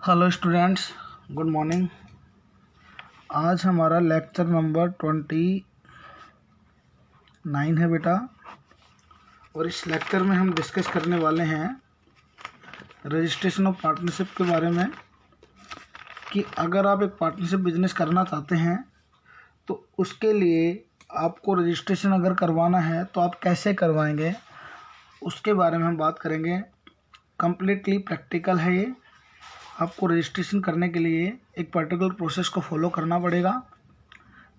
Hello students, good morning. आज हमारा lecture number 29 है बेटा, और इस लेक्चर में हम डिस्कस करने वाले हैं रजिस्ट्रेशन ऑफ पार्टनरशिप के बारे में कि अगर आप एक पार्टनरशिप बिजनेस करना चाहते हैं तो उसके लिए आपको रजिस्ट्रेशन अगर करवाना है तो आप कैसे करवाएंगे, उसके बारे में हम बात करेंगे। कम्प्लीटली प्रैक्टिकल है ये। आपको रजिस्ट्रेशन करने के लिए एक पर्टिकुलर प्रोसेस को फॉलो करना पड़ेगा।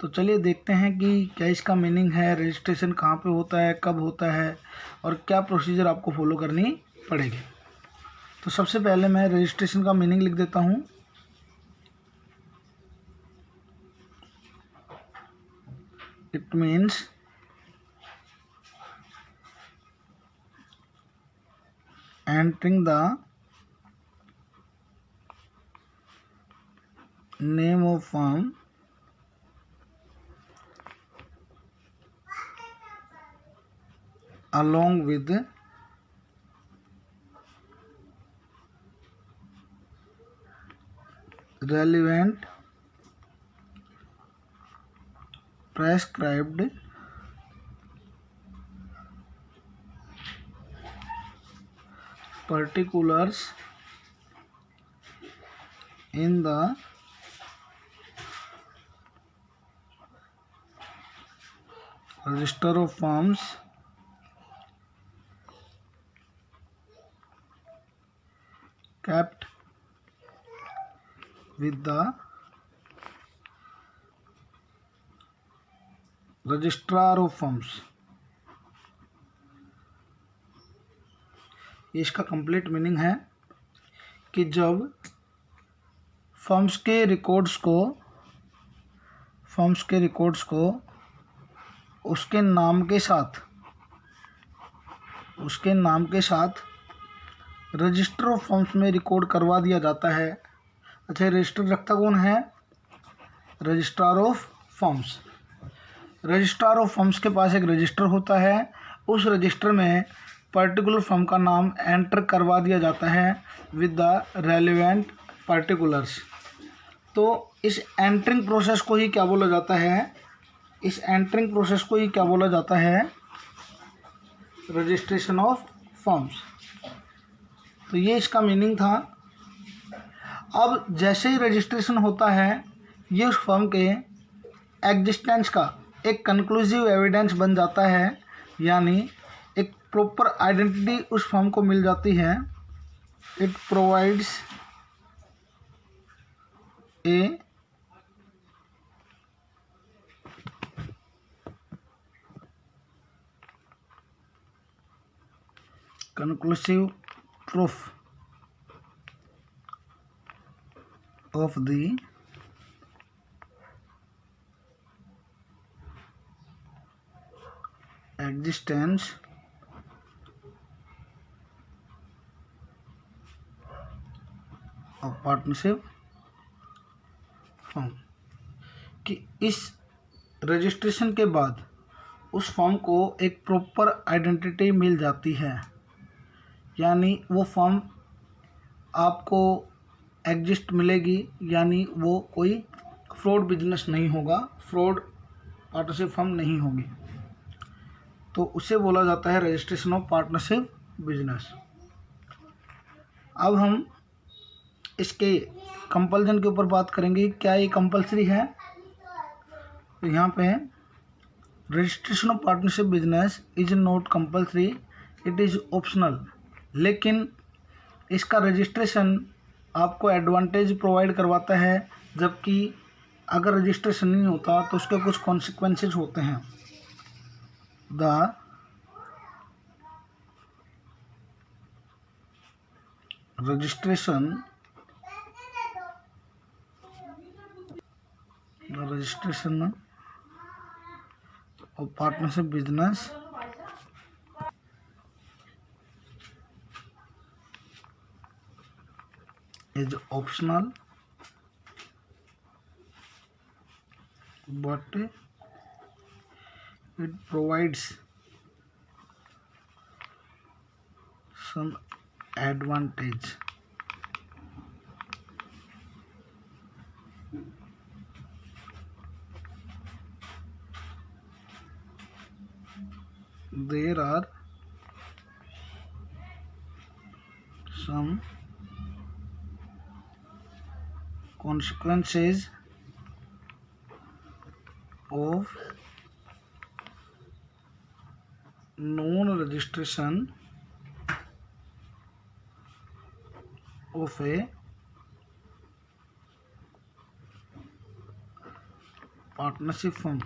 तो चलिए देखते हैं कि क्या इसका मीनिंग है, रजिस्ट्रेशन कहाँ पे होता है, कब होता है और क्या प्रोसीजर आपको फॉलो करनी पड़ेगी। तो सबसे पहले मैं रजिस्ट्रेशन का मीनिंग लिख देता हूँ। It means entering the name of firm along with relevant prescribed particulars in the register of firms kept with the registrar of firms। ये इसका कंप्लीट मीनिंग है कि जब फर्म्स के रिकॉर्ड्स को उसके नाम के साथ रजिस्टर ऑफ फर्म्स में रिकॉर्ड करवा दिया जाता है। अच्छा, रजिस्टर रखता कौन है? Registrar of firms. Registrar of firms के पास एक रजिस्टर होता है। उस रजिस्टर में पर्टिकुलर फर्म का नाम एंटर करवा दिया जाता है विद द रेलेवेंट पर्टिकुलर्स। तो इस एंटरिंग प्रोसेस को ही क्या बोला जाता है? Registration of firms. तो ये इसका मीनिंग था। अब जैसे ही रजिस्ट्रेशन होता है, ये उस फर्म के एग्जिस्टेंस का एक कंक्लूसिव एविडेंस बन जाता है, यानी एक प्रॉपर आइडेंटिटी उस फर्म को मिल जाती है। It provides a conclusive proof of the existence of partnership firm। कि इस रजिस्ट्रेशन के बाद उस फर्म को एक प्रॉपर आइडेंटिटी मिल जाती है, यानी वो फर्म आपको एग्जिस्ट मिलेगी, यानी वो कोई फ्रॉड बिजनेस नहीं होगा, फ्रॉड पार्टनरशिप फर्म नहीं होगी। तो उसे बोला जाता है रजिस्ट्रेशन ऑफ पार्टनरशिप बिजनेस। अब हम इसके कंपल्जन के ऊपर बात करेंगे। क्या ये कंपल्सरी है? तो यहाँ पे registration of partnership business is not compulsory, it is optional. लेकिन इसका रजिस्ट्रेशन आपको एडवांटेज प्रोवाइड करवाता है, जबकि अगर रजिस्ट्रेशन नहीं होता तो उसके कुछ कॉन्सिक्वेंसेस होते हैं। The registration of partnership business is optional, but it provides some advantage there are some consequences of non-registration of a partnership firm,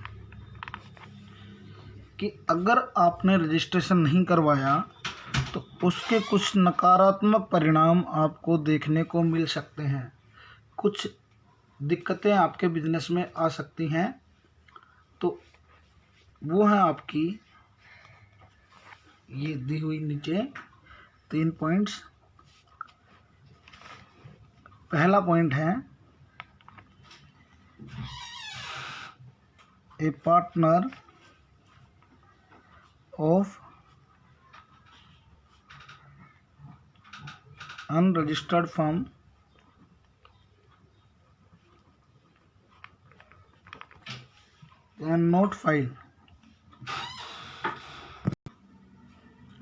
कि अगर आपने रजिस्ट्रेशन नहीं करवाया तो उसके कुछ नकारात्मक परिणाम आपको देखने को मिल सकते हैं, कुछ दिक्कतें आपके बिजनेस में आ सकती हैं। तो वो है आपकी ये दी हुई नीचे 3 पॉइंट्स। पहला पॉइंट है a partner of unregistered firm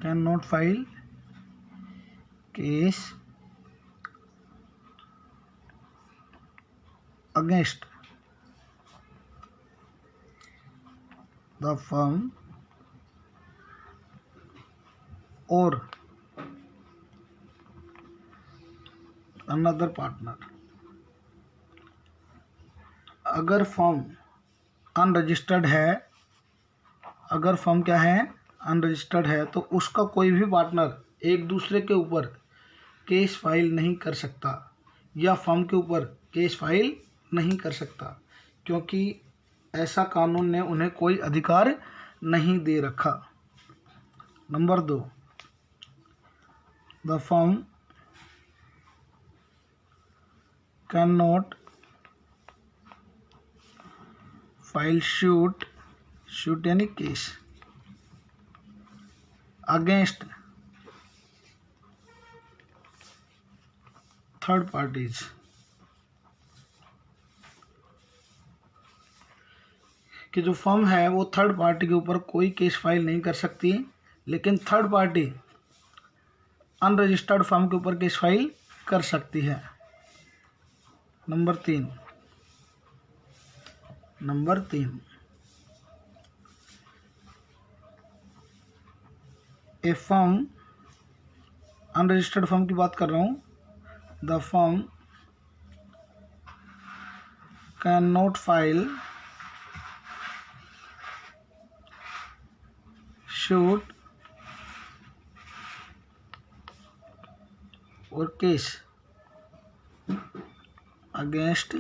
cannot file case against the firm or another partner। अगर फर्म अनरजिस्टर्ड है, अगर फर्म क्या है, अनरजिस्टर्ड है, तो उसका कोई भी पार्टनर एक दूसरे के ऊपर केस फाइल नहीं कर सकता या फर्म के ऊपर केस फाइल नहीं कर सकता, क्योंकि ऐसा कानून ने उन्हें कोई अधिकार नहीं दे रखा। Number 2, the firm can not file shoot any case against third parties, कि जो फर्म है वो थर्ड पार्टी के ऊपर कोई केस फाइल नहीं कर सकती, लेकिन थर्ड पार्टी अनरजिस्टर्ड फर्म के ऊपर केस फाइल कर सकती है। नंबर 3, ए फर्म, अनरजिस्टर्ड फर्म की बात कर रहा हूँ, the firm can not file shoot और केस अगेंस्ट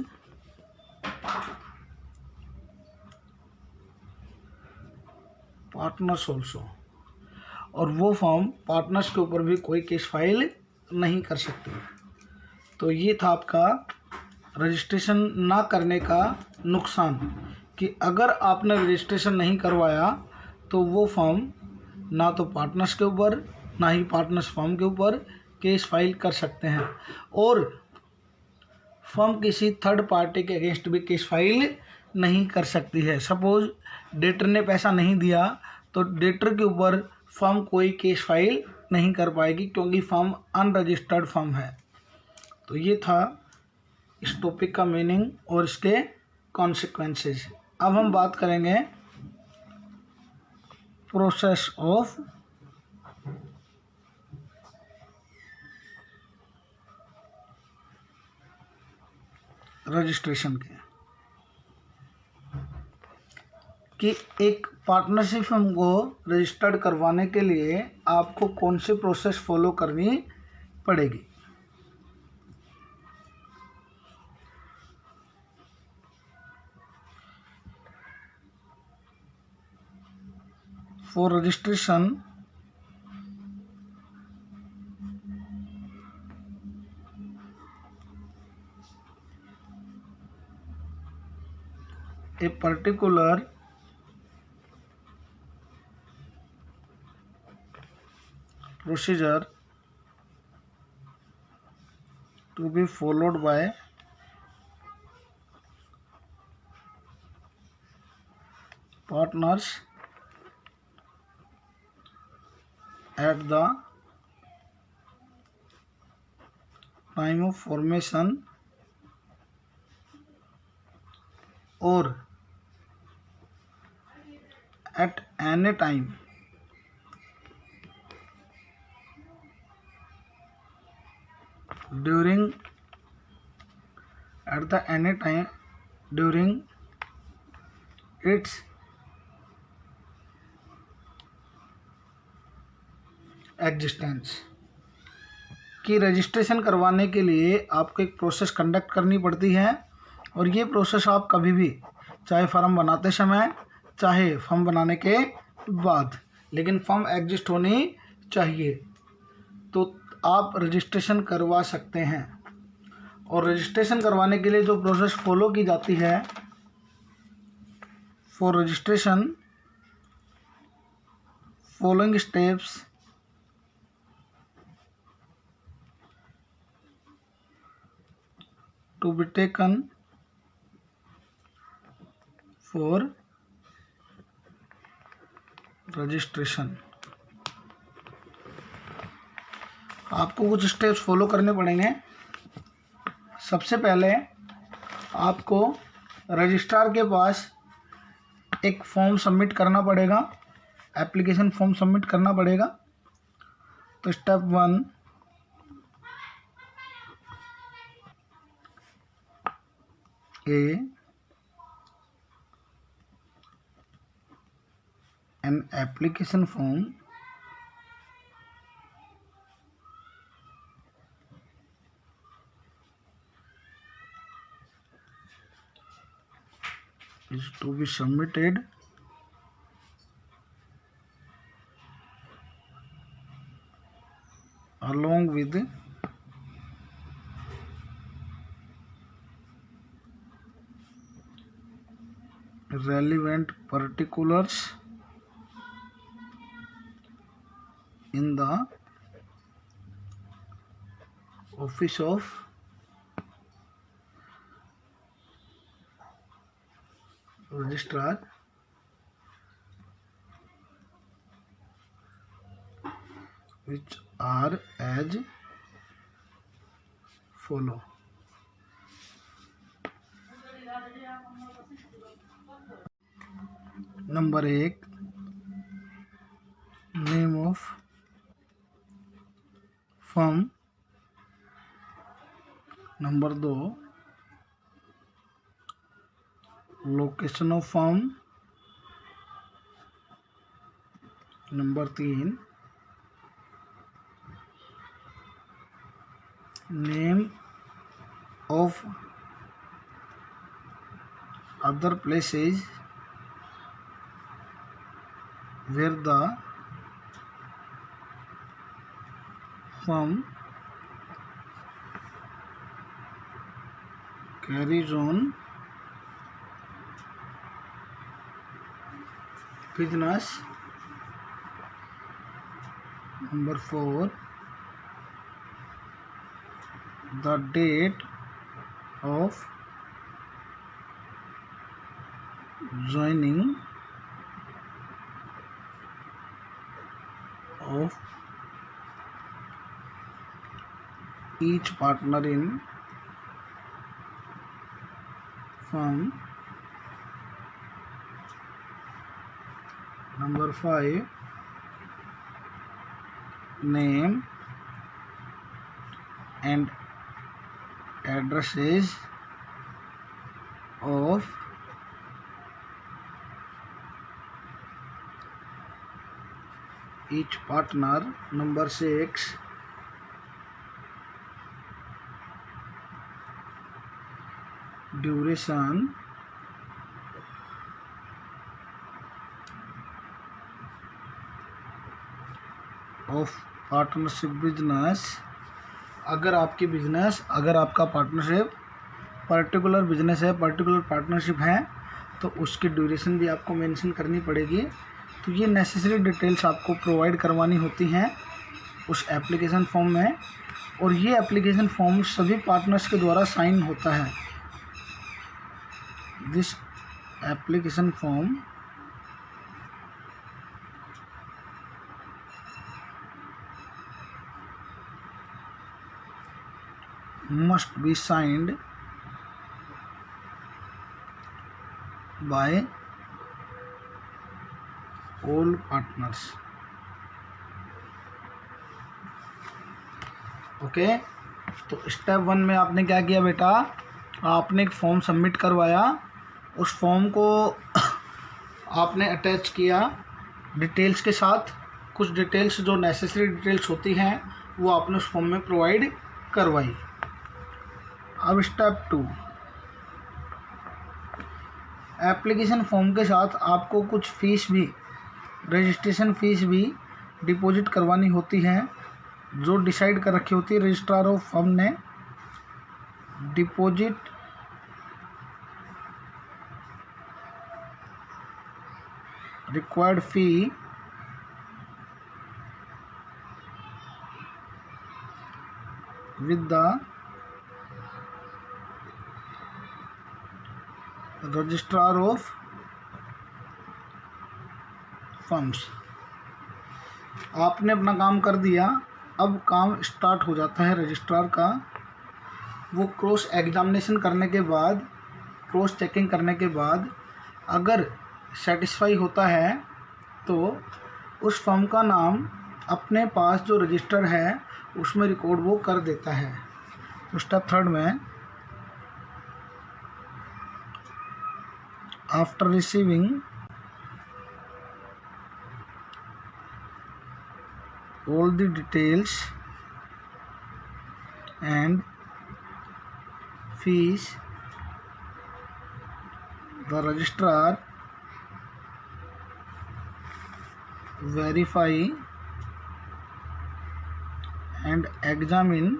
पार्टनर्स ऑल्सो, और वो फर्म पार्टनर्स के ऊपर भी कोई केस फाइल नहीं कर सकती। तो ये था आपका रजिस्ट्रेशन ना करने का नुकसान, कि अगर आपने रजिस्ट्रेशन नहीं करवाया तो वो फर्म ना तो पार्टनर्स के ऊपर ना ही पार्टनर्स फर्म के ऊपर केस फाइल कर सकते हैं, और फर्म किसी थर्ड पार्टी के अगेंस्ट भी केस फाइल नहीं कर सकती है। सपोज डेटर ने पैसा नहीं दिया तो डेटर के ऊपर फर्म कोई केस फाइल नहीं कर पाएगी, क्योंकि फर्म अनरजिस्टर्ड फर्म है। तो ये था इस टॉपिक का मीनिंग और इसके कॉन्सिक्वेंसेस। अब हम बात करेंगे प्रोसेस ऑफ रजिस्ट्रेशन के, कि एक पार्टनरशिप फर्म को रजिस्टर्ड करवाने के लिए आपको कौन सी प्रोसेस फॉलो करनी पड़ेगी। For registration a particular procedure to be followed by partners at the time of formation or at any time during its existence. कि रजिस्ट्रेशन करवाने के लिए आपको एक प्रोसेस कंडक्ट करनी पड़ती है और ये प्रोसेस आप कभी भी, चाहे फॉर्म बनाते समय चाहे फॉर्म बनाने के बाद, लेकिन फॉर्म एग्जिस्ट होनी चाहिए तो आप रजिस्ट्रेशन करवा सकते हैं। और रजिस्ट्रेशन करवाने के लिए जो प्रोसेस फॉलो की जाती है, for registration following steps to be taken for registration। आपको कुछ स्टेप्स फॉलो करने पड़ेंगे। सबसे पहले आपको रजिस्ट्रार के पास एक फॉर्म सबमिट करना पड़ेगा, एप्लीकेशन फॉर्म सबमिट करना पड़ेगा। तो step 1, an application form is to be submitted along with relevant particulars in the office of registrar which are as follow। Number 1, name of firm. Number 2, location of firm. Number 3, name of other places where the firm carries on business। Number 4, the date of joining of each partner in firm। Number 5, name and addresses of each partner। Number 6, duration of partnership business. अगर आपका partnership particular business है, particular partnership है, तो उसकी duration भी आपको mention करनी पड़ेगी। तो ये नेसेसरी डिटेल्स आपको प्रोवाइड करवानी होती हैं उस एप्लीकेशन फॉर्म में। और ये एप्लीकेशन फॉर्म सभी पार्टनर्स के द्वारा साइन होता है। This application form must be signed by all partners. Okay, तो स्टेप 1 में आपने क्या किया बेटा, आपने एक फॉर्म सबमिट करवाया, उस फॉर्म को आपने अटैच किया डिटेल्स के साथ। कुछ डिटेल्स जो नेसेसरी डिटेल्स होती हैं वो आपने उस फॉर्म में प्रोवाइड करवाई। अब स्टेप 2, एप्लीकेशन फॉर्म के साथ आपको कुछ फीस भी, रजिस्ट्रेशन फीस भी डिपॉजिट करवानी होती है, जो डिसाइड कर रखी होती है रजिस्ट्रार ऑफ फर्म ने। Deposit required fee with the registrar of firms. आपने अपना काम कर दिया, अब काम स्टार्ट हो जाता है रजिस्ट्रार का। वो क्रॉस एग्जामिनेशन करने के बाद, क्रॉस चेकिंग करने के बाद अगर सेटिस्फाई होता है तो उस फर्म का नाम अपने पास जो रजिस्टर है उसमें रिकॉर्ड वो कर देता है। तो स्टेप 3 में, after receiving all the details and fees, the registrar verify and examine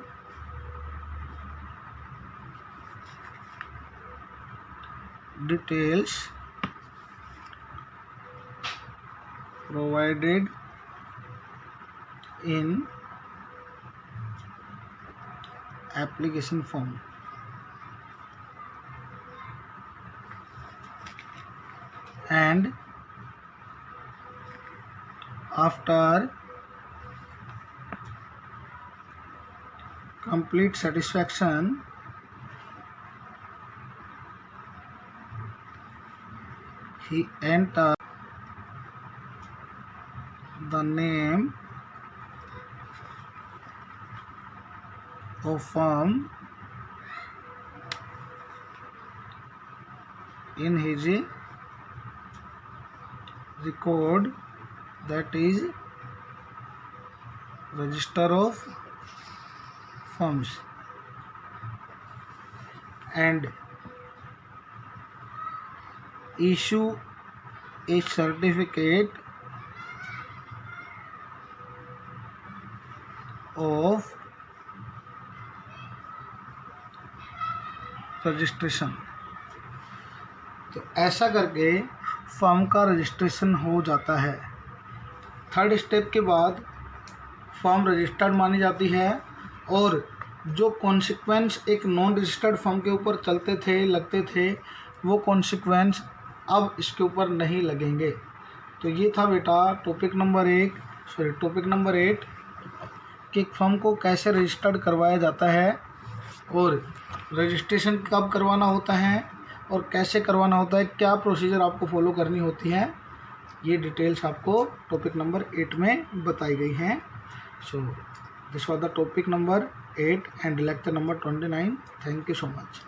details provided in application form. And after complete satisfaction, he entered the name of firm in his record, that is register of firms, and issue a certificate of registration. तो ऐसा करके firm का registration हो जाता है। 3rd step के बाद firm registered मानी जाती है और जो कॉन्सिक्वेंस एक नॉन रजिस्टर्ड फर्म के ऊपर चलते थे, लगते थे, वो कॉन्सिक्वेंस अब इसके ऊपर नहीं लगेंगे। तो ये था बेटा टॉपिक नंबर 8 कि एक फर्म को कैसे रजिस्टर्ड करवाया जाता है और रजिस्ट्रेशन कब करवाना होता है और कैसे करवाना होता है, क्या प्रोसीजर आपको फॉलो करनी होती है, ये डिटेल्स आपको टॉपिक नंबर 8 में बताई गई हैं। So this was the topic number 8 and lecture number 29। Thank you so much.